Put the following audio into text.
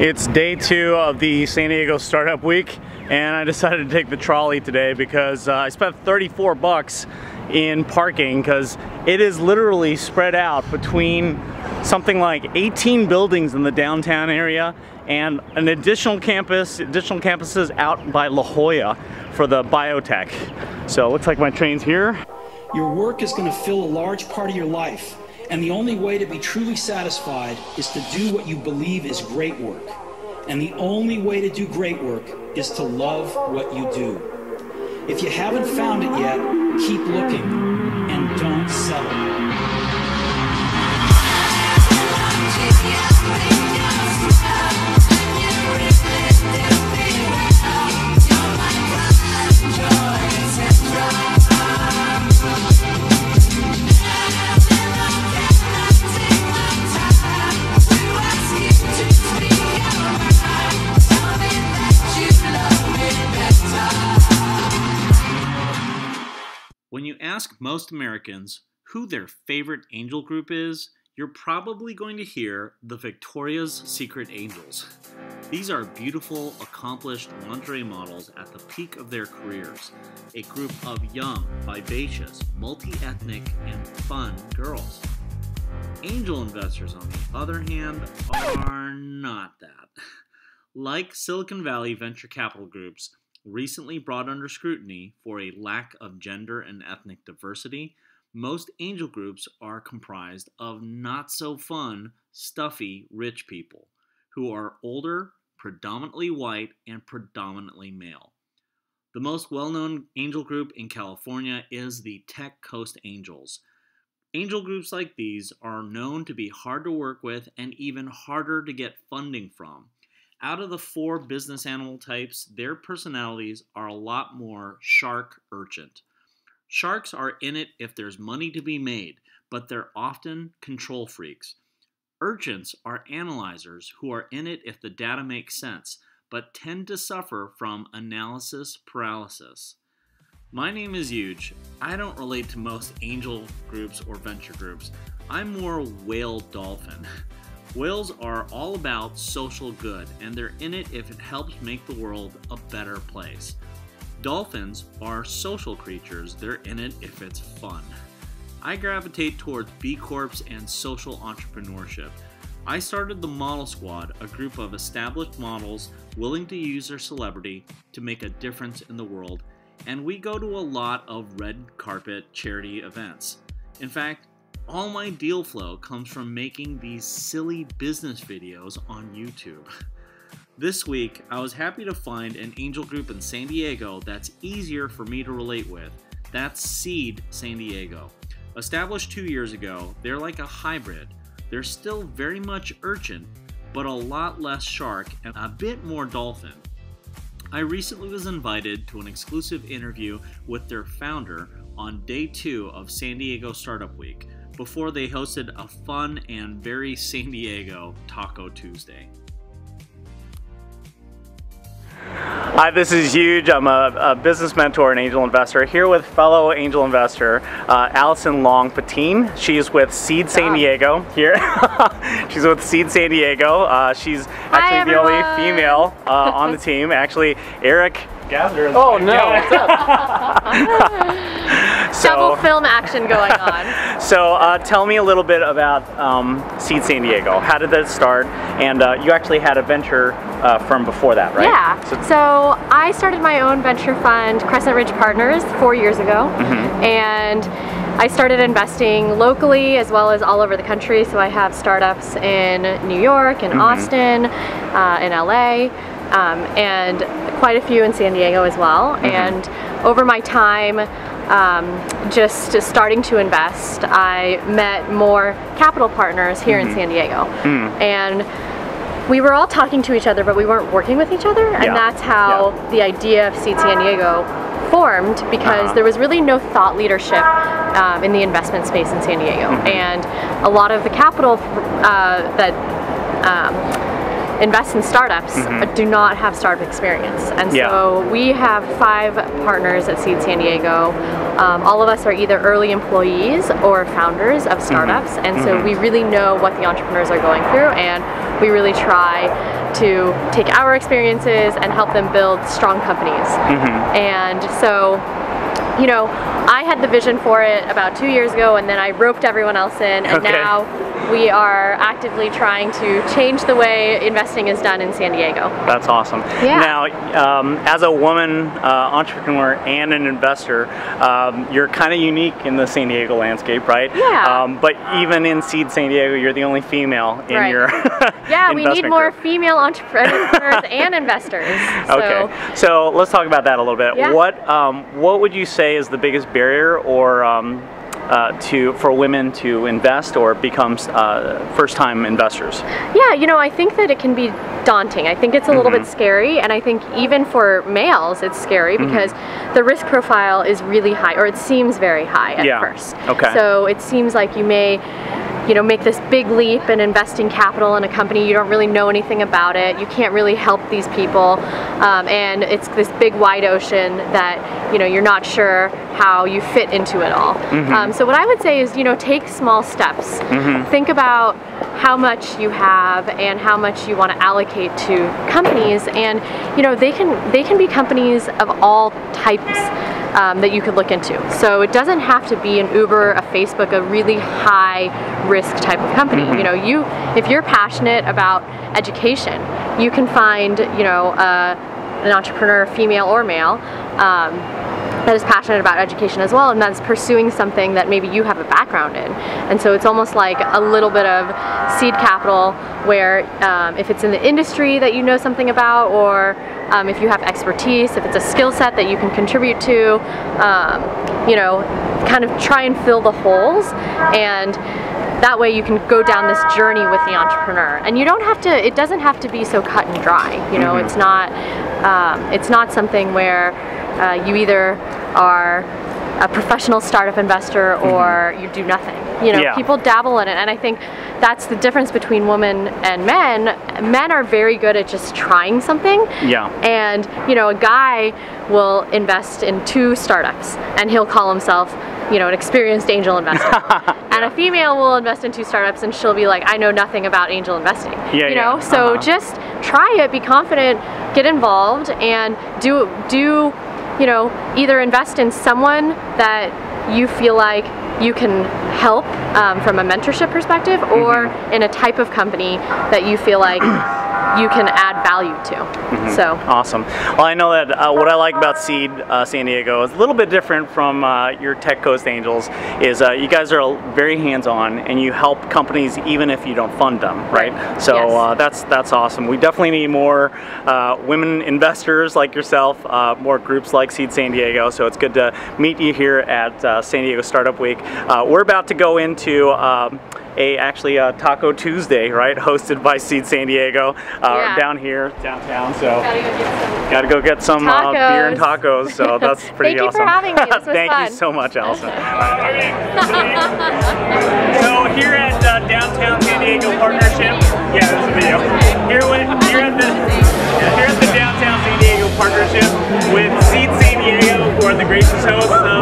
It's day 2 of the San Diego Startup Week, and I decided to take the trolley today because I spent 34 bucks in parking because it is literally spread out between something like 18 buildings in the downtown area and an additional campuses out by La Jolla for the biotech. So it looks like my train's here. Your work is going to fill a large part of your life. And the only way to be truly satisfied is to do what you believe is great work. And the only way to do great work is to love what you do. If you haven't found it yet, keep looking and don't settle. When you ask most Americans who their favorite angel group is, you're probably going to hear the Victoria's Secret Angels. These are beautiful, accomplished lingerie models at the peak of their careers, a group of young, vivacious, multi-ethnic, and fun girls. Angel investors, on the other hand, are not that. Like Silicon Valley venture capital groups, recently brought under scrutiny for a lack of gender and ethnic diversity, most angel groups are comprised of not-so-fun, stuffy, rich people who are older, predominantly white, and predominantly male. The most well-known angel group in California is the Tech Coast Angels. Angel groups like these are known to be hard to work with and even harder to get funding from. Out of the 4 business animal types, their personalities are a lot more shark-urgent. Sharks are in it if there's money to be made, but they're often control freaks. Urchins are analyzers who are in it if the data makes sense, but tend to suffer from analysis paralysis. My name is Huge. I don't relate to most angel groups or venture groups. I'm more whale dolphin. Whales are all about social good, and they're in it if it helps make the world a better place. Dolphins are social creatures. They're in it if it's fun. I gravitate towards B Corps and social entrepreneurship. I started the Model Squad, a group of established models willing to use their celebrity to make a difference in the world, and we go to a lot of red carpet charity events. In fact, all my deal flow comes from making these silly business videos on YouTube. This week, I was happy to find an angel group in San Diego that's easier for me to relate with. That's Seed San Diego. Established 2 years ago, they're like a hybrid. They're still very much urchin, but a lot less shark and a bit more dolphin. I recently was invited to an exclusive interview with their founder on day 2 of San Diego Startup Week, before they hosted a fun and very San Diego Taco Tuesday. Hi, this is Huge. I'm a business mentor and angel investor here with fellow angel investor Allison Long-Patine. She's with Seed San Diego here. She's with Seed San Diego. She's actually the only female on the team. Actually, Eric Gander is no, what's up? Double film action going on. So tell me a little bit about Seed San Diego. How did that start? And you actually had a venture firm before that, right? Yeah. So I started my own venture fund, Crescent Ridge Partners, 4 years ago. And I started investing locally as well as all over the country. So I have startups in New York, in Austin, in LA, and quite a few in San Diego as well. And over my time, just starting to invest, I met more capital partners here in San Diego. And we were all talking to each other, but we weren't working with each other. And that's how the idea of Seed San Diego formed, because there was really no thought leadership in the investment space in San Diego. And a lot of the capital that invest in startups do not have startup experience. And so we have 5 partners at Seed San Diego. All of us are either early employees or founders of startups, and so we really know what the entrepreneurs are going through, and we really try to take our experiences and help them build strong companies. And so, you know, I had the vision for it about 2 years ago, and then I roped everyone else in, and now we are actively trying to change the way investing is done in San Diego. That's awesome. Yeah. Now, as a woman entrepreneur and an investor, you're kind of unique in the San Diego landscape, right? Yeah. But even in Seed San Diego, you're the only female in your yeah, we need more group. female entrepreneurs and investors. Okay, so let's talk about that a little bit. Yeah. What would you say is the biggest barrier, or for women to invest or become first-time investors? Yeah, you know, I think that it can be daunting. I think it's a little bit scary, and I think even for males it's scary because the risk profile is really high, or it seems very high at first. Okay. So it seems like you may, you know, make this big leap in investing capital in a company. You don't really know anything about it. You can't really help these people, and it's this big wide ocean that, you know, you're not sure how you fit into it all. So what I would say is, you know, take small steps. Think about how much you have and how much you want to allocate to companies, and you know, they can be companies of all types that you could look into. So it doesn't have to be an Uber, a Facebook, a really high risk type of company. You know, if you're passionate about education, you can find, you know, an entrepreneur, female or male, that is passionate about education as well, and that's pursuing something that maybe you have a background in. And so it's almost like a little bit of seed capital where if it's in the industry that you know something about, or if you have expertise, if it's a skill set that you can contribute to, you know, kind of try and fill the holes, and that way you can go down this journey with the entrepreneur. And you don't have to, it doesn't have to be so cut and dry. You know, it's not something where you either are a professional startup investor or you do nothing. You know, people dabble in it, and I think that's the difference between women and men. Men are very good at just trying something. Yeah. And you know, a guy will invest in 2 startups, and he'll call himself, you know, an experienced angel investor. And a female will invest in 2 startups, and she'll be like, I know nothing about angel investing. You know, so just try it, be confident, get involved, and do you know, either invest in someone that you feel like you can help from a mentorship perspective, or in a type of company that you feel like you can add value to. So awesome. Well, I know that what I like about Seed San Diego is a little bit different from your Tech Coast Angels, is you guys are very hands-on and you help companies even if you don't fund them, right? So that's awesome. We definitely need more women investors like yourself, more groups like Seed San Diego, so it's good to meet you here at San Diego Startup Week. We're about to go into actually a Taco Tuesday, right, hosted by Seed San Diego down here downtown. So gotta go get some beer and tacos. So that's pretty awesome. Thank you for having me. This was Thank fun. you so much, Allison. So here at downtown San Diego Partnership, there's a video. Here at the downtown San Diego Partnership with Seed San Diego, who are the gracious hosts of